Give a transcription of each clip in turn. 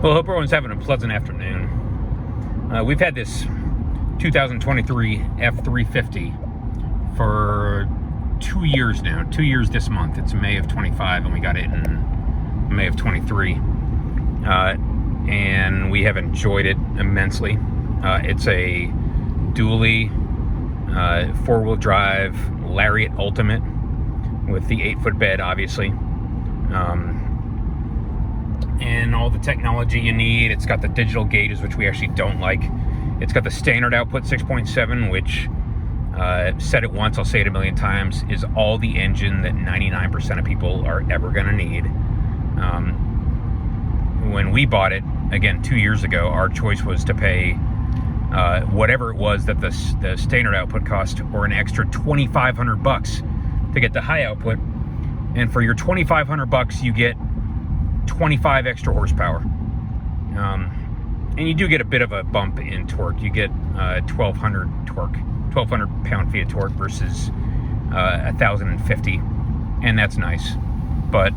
Well, I hope everyone's having a pleasant afternoon. We've had this 2023 F-350 for 2 years now. 2 years this month. It's May of 25, and we got it in May of 23. And we have enjoyed it immensely. It's a dually four-wheel drive Lariat Ultimate with the 8-foot bed, obviously. And all the technology you need. It's got the digital gauges, which we actually don't like. It's got the standard output 6.7, which, said it once, I'll say it a million times, is all the engine that 99% of people are ever going to need. When we bought it, again, 2 years ago, our choice was to pay whatever it was that the standard output cost, or an extra $2,500 to get the high output. And for your $2,500, you get 25 extra horsepower. And you do get a bit of a bump in torque. You get 1,200 torque, 1,200 pound-feet of torque versus 1,050, and that's nice. But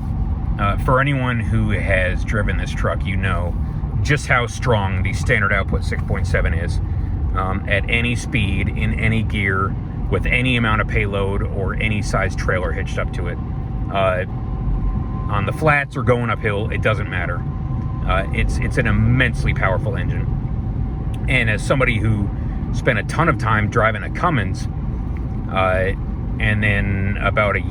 for anyone who has driven this truck, you know just how strong the standard output 6.7 is at any speed, in any gear, with any amount of payload or any size trailer hitched up to it. On the flats or going uphill, it doesn't matter. It's an immensely powerful engine. And as somebody who spent a ton of time driving a Cummins, and then about a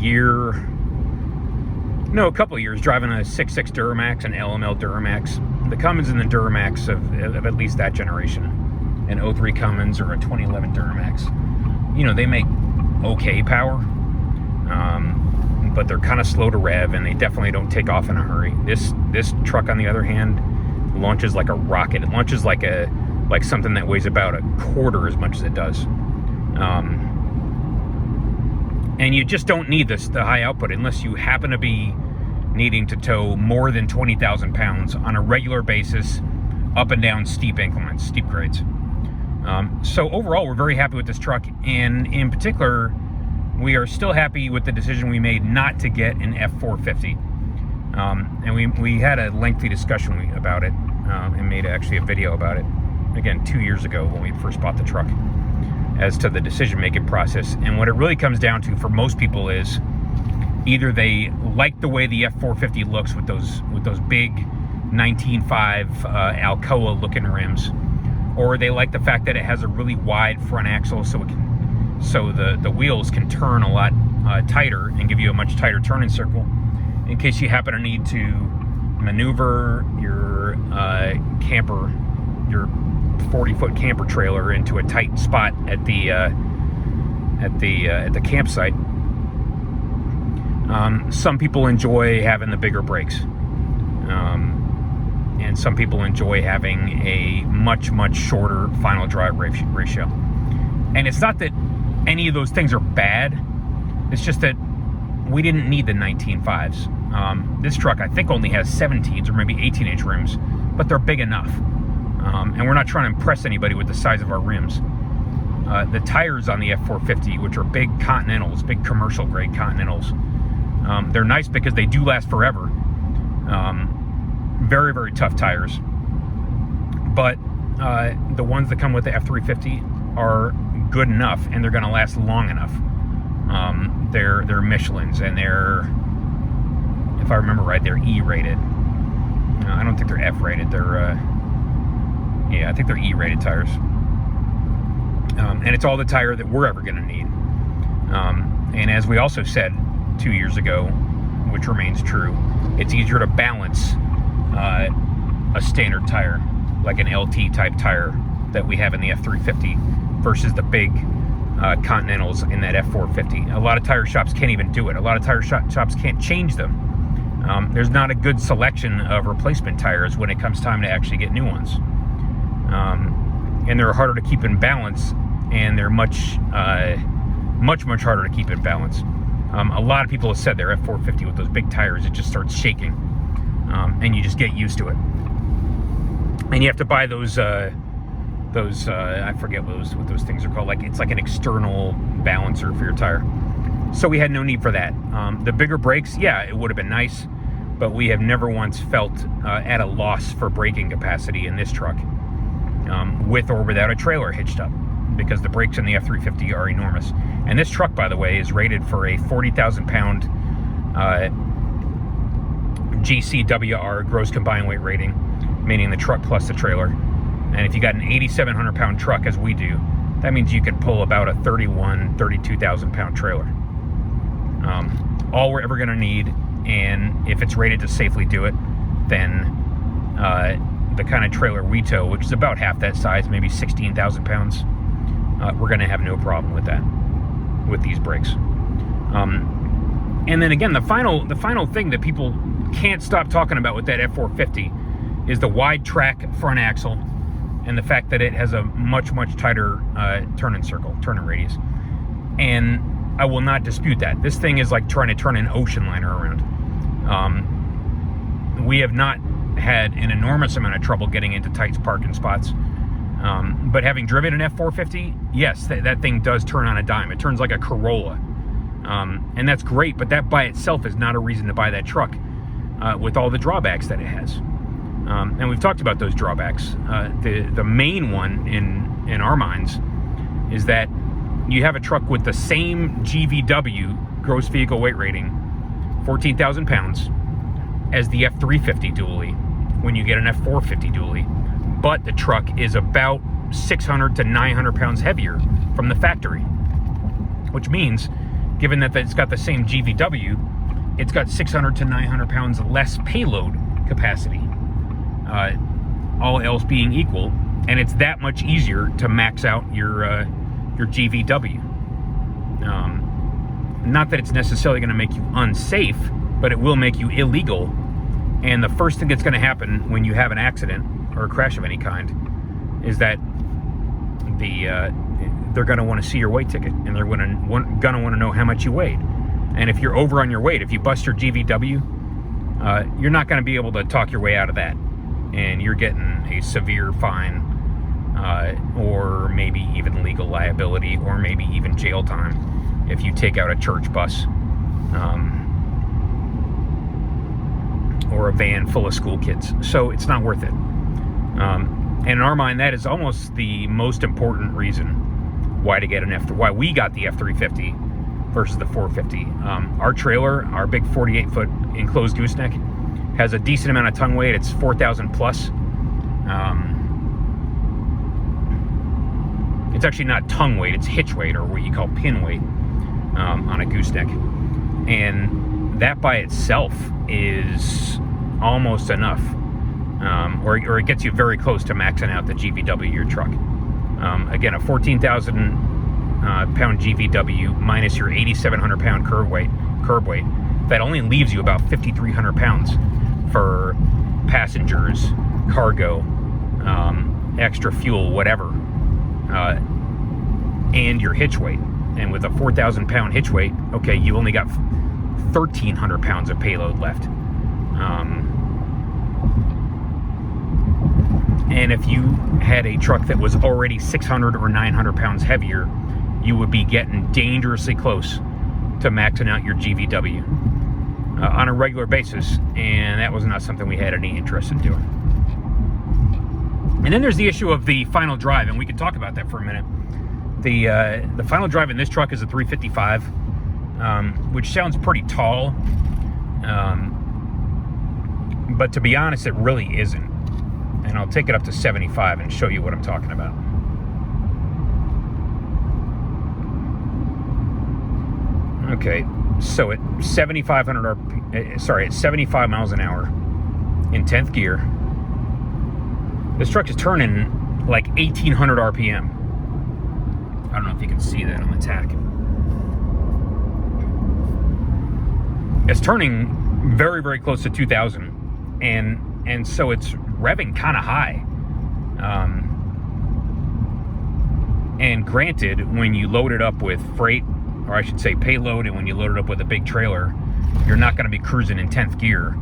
couple of years driving a 6.6 Duramax and LML Duramax, the Cummins and the Duramax of at least that generation, an 03 Cummins or a 2011 Duramax, you know, they make okay power. But they're kind of slow to rev, and they definitely don't take off in a hurry. This truck, on the other hand, launches like a rocket. It launches like something that weighs about a quarter as much as it does. And you just don't need the high output unless you happen to be needing to tow more than 20,000 pounds on a regular basis up and down steep inclines, steep grades. So overall, we're very happy with this truck, and in particular, we are still happy with the decision we made not to get an F-450. And we had a lengthy discussion about it, and made actually a video about it, again, 2 years ago when we first bought the truck, as to the decision-making process. And what it really comes down to for most people is either they like the way the F-450 looks with those big 19.5 Alcoa-looking rims, or they like the fact that it has a really wide front axle, so the wheels can turn a lot tighter and give you a much tighter turning circle in case you happen to need to maneuver your camper, your 40-foot camper trailer into a tight spot at the campsite. Some people enjoy having the bigger brakes, and some people enjoy having a much shorter final drive ratio. And it's not that any of those things are bad. It's just that we didn't need the 19.5s. This truck, I think, only has 17s or maybe 18-inch rims, but they're big enough. And we're not trying to impress anybody with the size of our rims. The tires on the F-450, which are big Continentals, big commercial-grade Continentals, they're nice because they do last forever. Very tough tires. But the ones that come with the F-350 are good enough, and they're going to last long enough. They're Michelins, and they're, if I remember right, they're E-rated. I don't think they're F-rated. They're yeah, I think they're E-rated tires. And it's all the tire that we're ever going to need. And as we also said 2 years ago, which remains true, it's easier to balance a standard tire, like an LT type tire that we have in the F-350, versus the big Continentals in that F-450. A lot of tire shops can't even do it. A lot of tire shops can't change them. There's not a good selection of replacement tires when it comes time to actually get new ones. And they're harder to keep in balance, and they're much harder to keep in balance. A lot of people have said their F-450 with those big tires, it just starts shaking, and you just get used to it. And you have to buy those I forget what those things are called. Like, it's like an external balancer for your tire. So we had no need for that. The bigger brakes, yeah, it would have been nice, but we have never once felt at a loss for braking capacity in this truck, with or without a trailer hitched up, because the brakes in the F-350 are enormous. And this truck, by the way, is rated for a 40,000 pound GCWR, gross combined weight rating, meaning the truck plus the trailer. And if you got an 8,700 pound truck, as we do, that means you could pull about a 32,000 pound trailer. All we're ever going to need, and if it's rated to safely do it, then the kind of trailer we tow, which is about half that size, maybe 16,000 pounds, we're going to have no problem with that, with these brakes. And then again, the final thing that people can't stop talking about with that F-450 is the wide track front axle, and the fact that it has a much tighter turning radius. And I will not dispute that. This thing is like trying to turn an ocean liner around. We have not had an enormous amount of trouble getting into tight parking spots. But having driven an F-450, yes, that thing does turn on a dime. It turns like a Corolla. And that's great, but that by itself is not a reason to buy that truck, with all the drawbacks that it has. And we've talked about those drawbacks. The main one in our minds is that you have a truck with the same GVW, gross vehicle weight rating, 14,000 pounds, as the F-350 dually when you get an F-450 dually, but the truck is about 600 to 900 pounds heavier from the factory, which means, given that it's got the same GVW, it's got 600 to 900 pounds less payload capacity, all else being equal, and it's that much easier to max out your GVW. Not that it's necessarily going to make you unsafe, but it will make you illegal. And the first thing that's going to happen when you have an accident or a crash of any kind is that they're going to want to see your weight ticket, and they're going to want to know how much you weighed. And if you're over on your weight, if you bust your GVW, you're not going to be able to talk your way out of that, and you're getting a severe fine, or maybe even legal liability, or maybe even jail time if you take out a church bus, or a van full of school kids. So it's not worth it. And in our mind, that is almost the most important reason why why we got the F-350 versus the 450. Our trailer, our big 48-foot enclosed gooseneck, has a decent amount of tongue weight. It's 4,000 plus. It's actually not tongue weight, it's hitch weight, or what you call pin weight, on a gooseneck. And that by itself is almost enough, or it gets you very close to maxing out the GVW of your truck. Again, a 14,000 pound GVW minus your 8,700 pound curb weight, that only leaves you about 5,300 pounds for passengers, cargo, extra fuel, whatever, and your hitch weight. And with a 4,000 pound hitch weight, okay, you only got 1,300 pounds of payload left. And if you had a truck that was already 600 or 900 pounds heavier, you would be getting dangerously close to maxing out your GVW on a regular basis, and that was not something we had any interest in doing. And then there's the issue of the final drive, and we can talk about that for a minute. The final drive in this truck is a 355, which sounds pretty tall, but to be honest, it really isn't. And I'll take it up to 75 and show you what I'm talking about. Okay, so at 75 miles an hour in 10th gear, this truck is turning like 1,800 RPM. I don't know if you can see that on the tach. It's turning very, very close to 2,000, and so it's revving kind of high. And granted, when you load it up with freight, or I should say payload, and when you load it up with a big trailer, you're not going to be cruising in 10th gear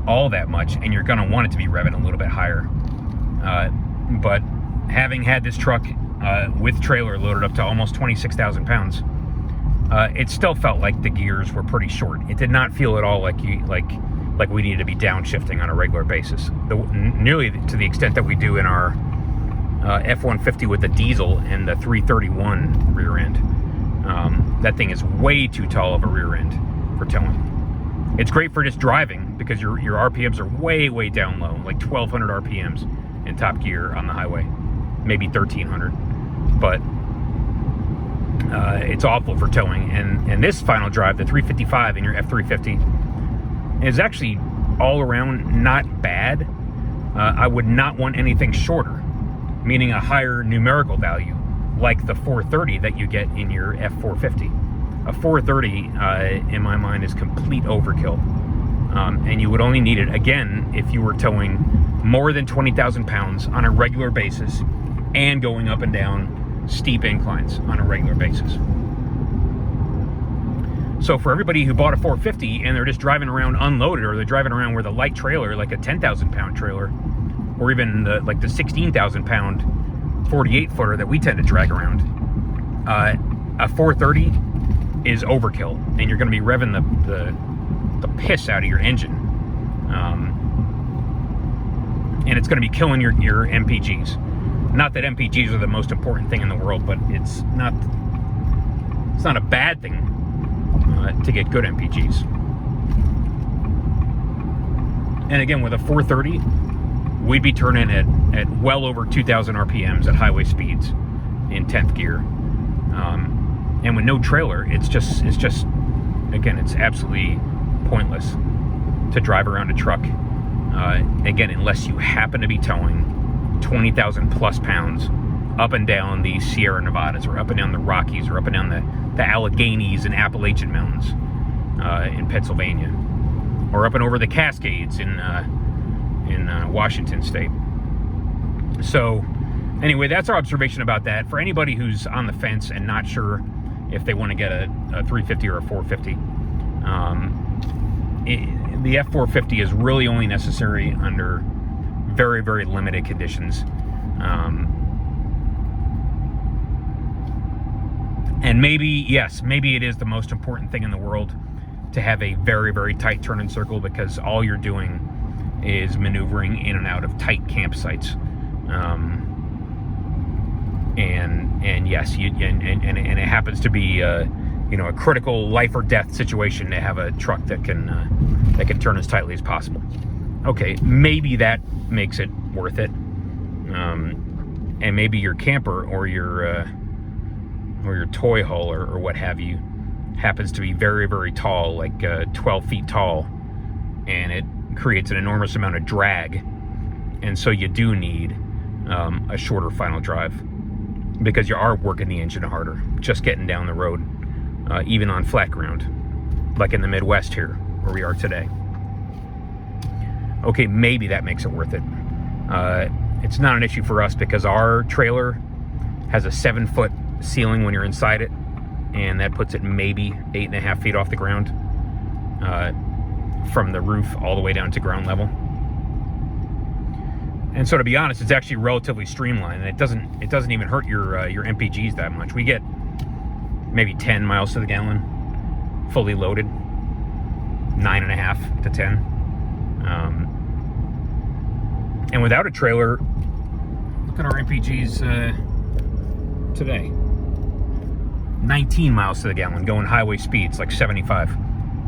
all that much, and you're going to want it to be revving a little bit higher. But having had this truck with trailer loaded up to almost 26,000 pounds, it still felt like the gears were pretty short. It did not feel at all like like we need to be downshifting on a regular basis. Nearly to the extent that we do in our F-150 with the diesel and the 331 rear end. That thing is way too tall of a rear end for towing. It's great for just driving because your RPMs are way down low, like 1,200 RPMs in top gear on the highway, maybe 1,300. But it's awful for towing. And this final drive, the 355 in your F-350, is actually all around not bad. I would not want anything shorter, meaning a higher numerical value, like the 430 that you get in your F-450. A 430, in my mind, is complete overkill. And you would only need it, again, if you were towing more than 20,000 pounds on a regular basis and going up and down steep inclines on a regular basis. So for everybody who bought a 450 and they're just driving around unloaded, or they're driving around with a light trailer, like a 10,000 pound trailer, or even like the 16,000 pound 48 footer that we tend to drag around, a 430 is overkill, and you're going to be revving the piss out of your engine, and it's going to be killing your MPGs. Not that MPGs are the most important thing in the world, but it's not a bad thing to get good MPGs. And again, with a 430, we'd be turning at well over 2,000 RPMs at highway speeds in 10th gear. And with no trailer, it's just again, it's absolutely pointless to drive around a truck, again, unless you happen to be towing 20,000 plus pounds up and down the Sierra Nevadas, or up and down the Rockies, or up and down the Alleghenies and Appalachian Mountains in Pennsylvania, or up and over the Cascades in Washington State. So anyway, that's our observation about that. For anybody who's on the fence and not sure if they want to get a 350 or a 450, the F-450 is really only necessary under very limited conditions. And maybe it is the most important thing in the world to have a very tight turn-in circle, because all you're doing is maneuvering in and out of tight campsites. And yes, and it happens to be a critical life or death situation to have a truck that can turn as tightly as possible. Okay, maybe that makes it worth it. And maybe your camper or your toy haul or what have you happens to be very tall, like 12 feet tall, and it creates an enormous amount of drag, and so you do need a shorter final drive, because you are working the engine harder just getting down the road, even on flat ground, like in the Midwest here where we are today. Okay, maybe that makes it worth it. It's not an issue for us because our trailer has a 7-foot ceiling when you're inside it, and that puts it maybe 8.5 feet off the ground, from the roof all the way down to ground level. And so, to be honest, it's actually relatively streamlined, and it doesn't even hurt your MPGs that much. We get maybe 10 miles to the gallon, fully loaded, 9.5 to 10. And without a trailer, look at our MPGs today. 19 miles to the gallon, going highway speeds like 75.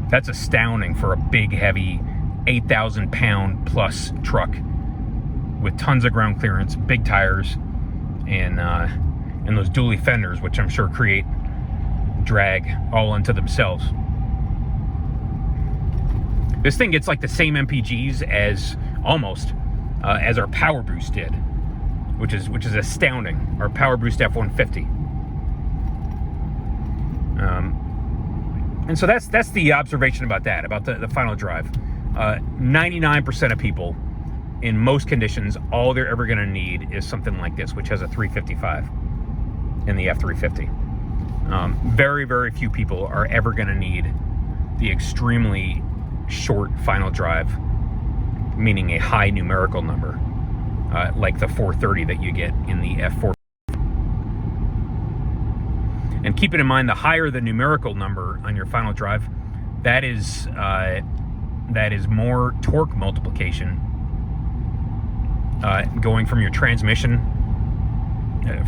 That's astounding for a big, heavy, 8,000 pound plus truck with tons of ground clearance, big tires, and those dually fenders, which I'm sure create drag all unto themselves. This thing gets like the same MPGs as as our Power Boost did, which is astounding. Our Power Boost F-150. And so that's the observation about that, about the final drive. 99% of people, in most conditions, all they're ever going to need is something like this, which has a 355 in the F-350. Very few people are ever going to need the extremely short final drive, meaning a high numerical number, like the 430 that you get in the F-450. And keep it in mind, the higher the numerical number on your final drive, that is that is more torque multiplication going from your transmission,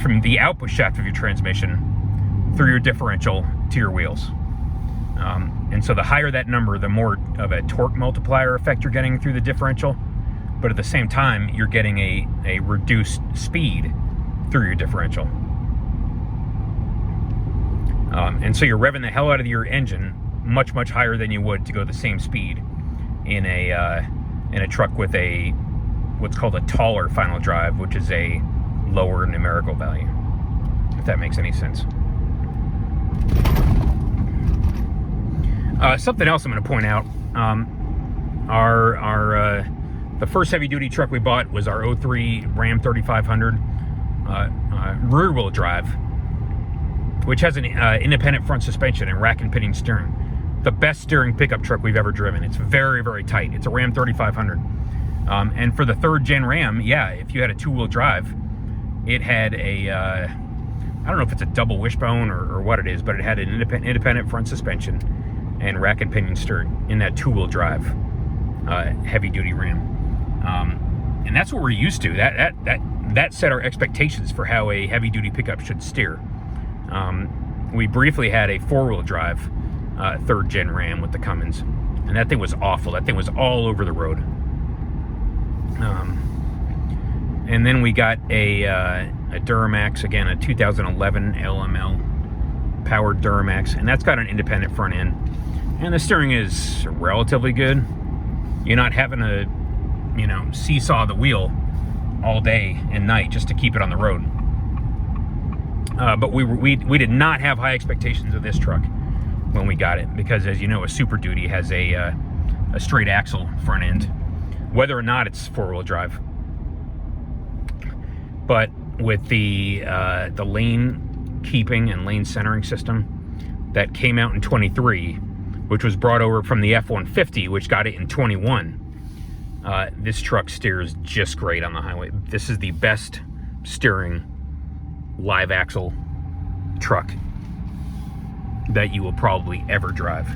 from the output shaft of your transmission through your differential to your wheels. And so the higher that number, the more of a torque multiplier effect you're getting through the differential, but at the same time, you're getting a reduced speed through your differential. And so you're revving the hell out of your engine much, much higher than you would to go the same speed in a truck with what's called a taller final drive, which is a lower numerical value, if that makes any sense. Something else I'm going to point out, the first heavy-duty truck we bought was our 03 Ram 3500 rear-wheel drive, which has an independent front suspension and rack and pinion steering. The best steering pickup truck we've ever driven. It's very, very tight. It's a Ram 3500. And for the third gen Ram, yeah, if you had a two-wheel drive, it had I don't know if it's a double wishbone or what it is, but it had an independent front suspension and rack and pinion steering in that two-wheel drive heavy-duty Ram. And that's what we're used to. That set our expectations for how a heavy-duty pickup should steer. We briefly had a four-wheel drive third gen Ram with the Cummins, and that thing was awful. That thing was all over the road. And then we got a Duramax, again, a 2011 LML powered Duramax, and that's got an independent front end, and the steering is relatively good. You're not having to, seesaw the wheel all day and night just to keep it on the road. But we did not have high expectations of this truck when we got it, because, as you know, a Super Duty has a straight axle front end, whether or not it's four-wheel drive. But with the lane keeping and lane centering system that came out in 23, which was brought over from the F-150, which got it in 21, this truck steers just great on the highway. This is the best steering live axle truck that you will probably ever drive,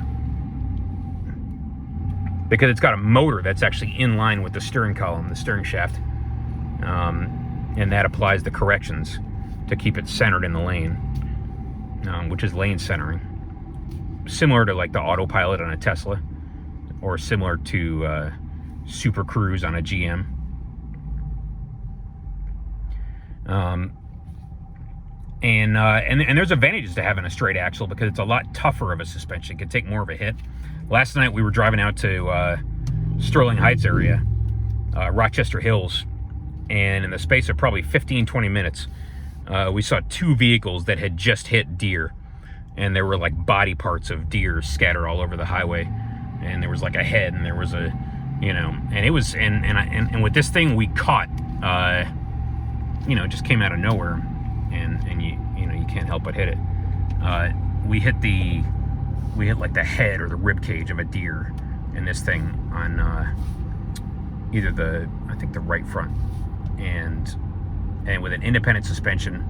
because it's got a motor that's actually in line with the steering column, the steering shaft, and that applies the corrections to keep it centered in the lane, which is lane centering, similar to like the autopilot on a Tesla, or similar to Super Cruise on a GM. And there's advantages to having a straight axle, because it's a lot tougher of a suspension. It can take more of a hit. Last night we were driving out to Sterling Heights area, Rochester Hills, and in the space of probably 15-20 minutes, we saw two vehicles that had just hit deer, and there were like body parts of deer scattered all over the highway, and there was like a head, and there was a, and it was, and with this thing we caught, it just came out of nowhere, and you can't help but hit it. We hit like the head or the rib cage of a deer in this thing on either the right front, and with an independent suspension,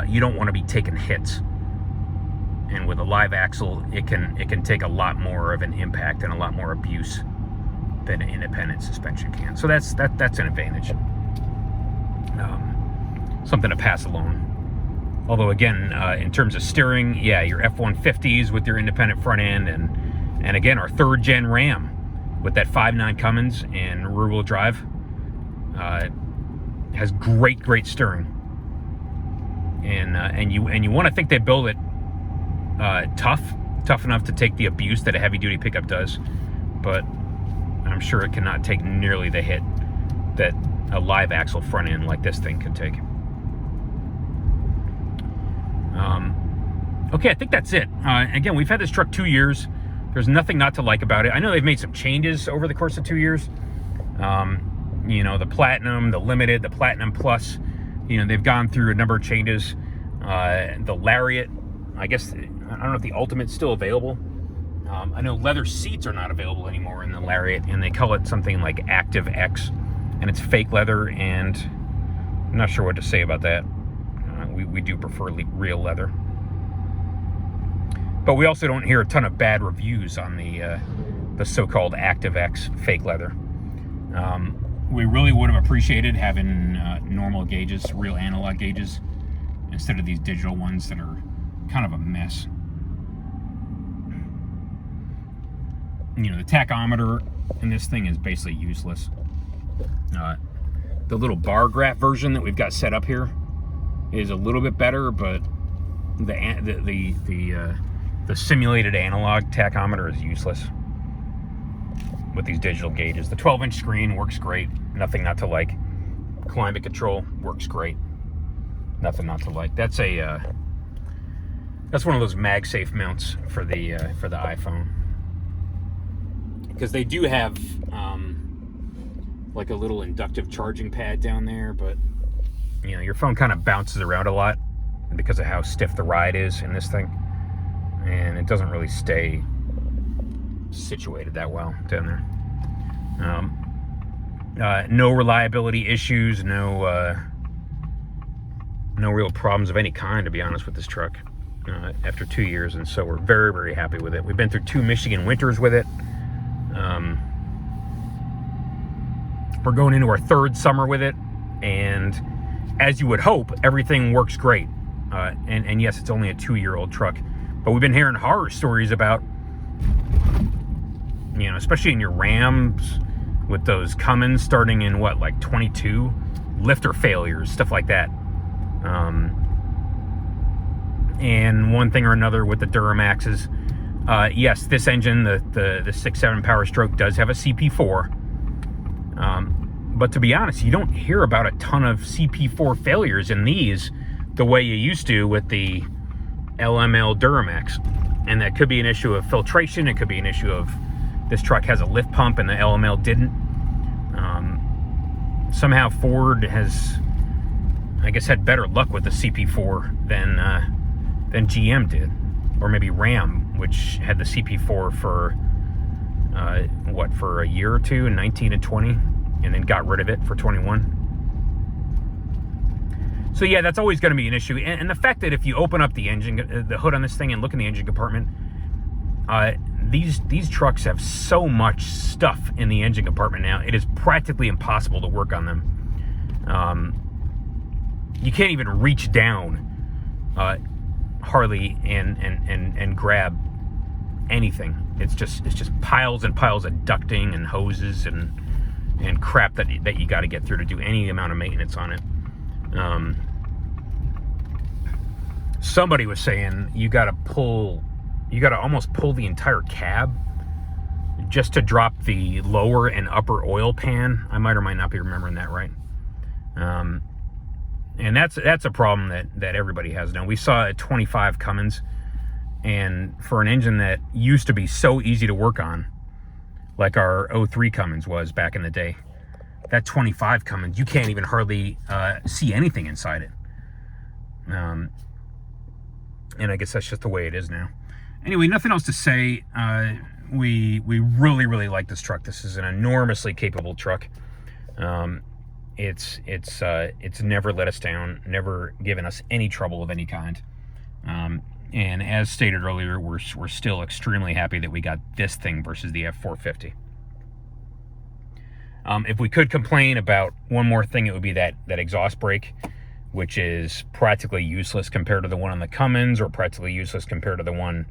you don't want to be taking hits, and with a live axle, it can take a lot more of an impact and a lot more abuse than an independent suspension can. So that's an advantage, something to pass along. Although again, in terms of steering, yeah, your F-150s with your independent front end, and again, our third gen Ram with that 5.9 Cummins and rear-wheel drive has great steering. And you want to think they build it tough enough to take the abuse that a heavy-duty pickup does, but I'm sure it cannot take nearly the hit that a live axle front end like this thing can take. Okay, I think that's it. Again, we've had this truck 2 years. There's nothing not to like about it. I know they've made some changes over the course of 2 years. The Platinum, the Limited, the Platinum Plus, they've gone through a number of changes. The Lariat, I guess, I don't know if the Ultimate's still available. I know leather seats are not available anymore in the Lariat, and they call it something like Active X, and it's fake leather, and I'm not sure what to say about that. We do prefer real leather. But we also don't hear a ton of bad reviews on the the so-called ActiveX fake leather. We really would have appreciated having normal gauges, real analog gauges, instead of these digital ones that are kind of a mess. You know, the tachometer in this thing is basically useless. The little bar graph version that we've got set up here is a little bit better, but the simulated analog tachometer is useless with these digital gauges. The 12-inch screen works great, nothing not to like. Climate control works great, nothing not to like. That's one of those MagSafe mounts for the iPhone, because they do have like a little inductive charging pad down there, but you know, your phone kind of bounces around a lot because of how stiff the ride is in this thing, and it doesn't really stay situated that well down there. No reliability issues, no real problems of any kind, to be honest, with this truck after 2 years, and so we're very, very happy with it. We've been through 2 Michigan winters with it. We're going into our 3rd summer with it, and as you would hope, everything works great. And yes, it's only a 2-year-old truck, but we've been hearing horror stories about, you know, especially in your Rams with those Cummins starting in what, like 22, lifter failures, stuff like that. And one thing or another with the Duramaxes. Yes, this engine, the 6.7 Power Stroke, does have a CP4. But to be honest, you don't hear about a ton of CP4 failures in these the way you used to with the LML Duramax. And that could be an issue of filtration. It could be an issue of this truck has a lift pump and the LML didn't. Somehow Ford has, I guess, had better luck with the CP4 than GM did. Or maybe Ram, which had the CP4 for for a year or two in 19 and 20, and then got rid of it for 21. So yeah, that's always going to be an issue. And the fact that if you open up the engine, the hood on this thing, and look in the engine compartment, these trucks have so much stuff in the engine compartment now, it is practically impossible to work on them. You can't even reach down hardly and grab anything. It's just piles and piles of ducting and hoses and crap that you got to get through to do any amount of maintenance on it. Somebody was saying you got to almost pull the entire cab just to drop the lower and upper oil pan. I might or might not be remembering that right. And that's a problem that everybody has now. We saw a 25 Cummins, and for an engine that used to be so easy to work on, like our 03 Cummins was back in the day, that 25 Cummins, you can't even hardly see anything inside it. And I guess that's just the way it is now. Anyway, nothing else to say. We really, really like this truck. This is an enormously capable truck. It's never let us down, never given us any trouble of any kind. And as stated earlier, we're still extremely happy that we got this thing versus the F-450. If we could complain about one more thing, it would be that exhaust brake, which is practically useless compared to the one on the Cummins, or practically useless compared to the one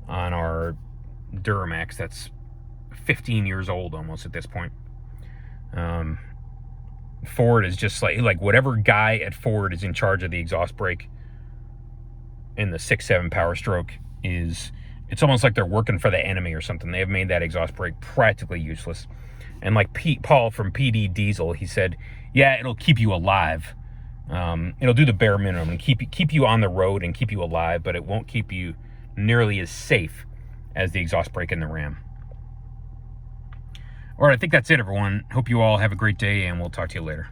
on our Duramax that's 15 years old almost at this point. Ford is just like whatever guy at Ford is in charge of the exhaust brake in the 6.7 Power Stroke it's almost like they're working for the enemy or something. They have made that exhaust brake practically useless. And like Paul from PD Diesel, he said, yeah, it'll keep you alive. It'll do the bare minimum and keep you on the road and keep you alive, but it won't keep you nearly as safe as the exhaust brake in the Ram. All right, I think that's it, everyone. Hope you all have a great day, and we'll talk to you later.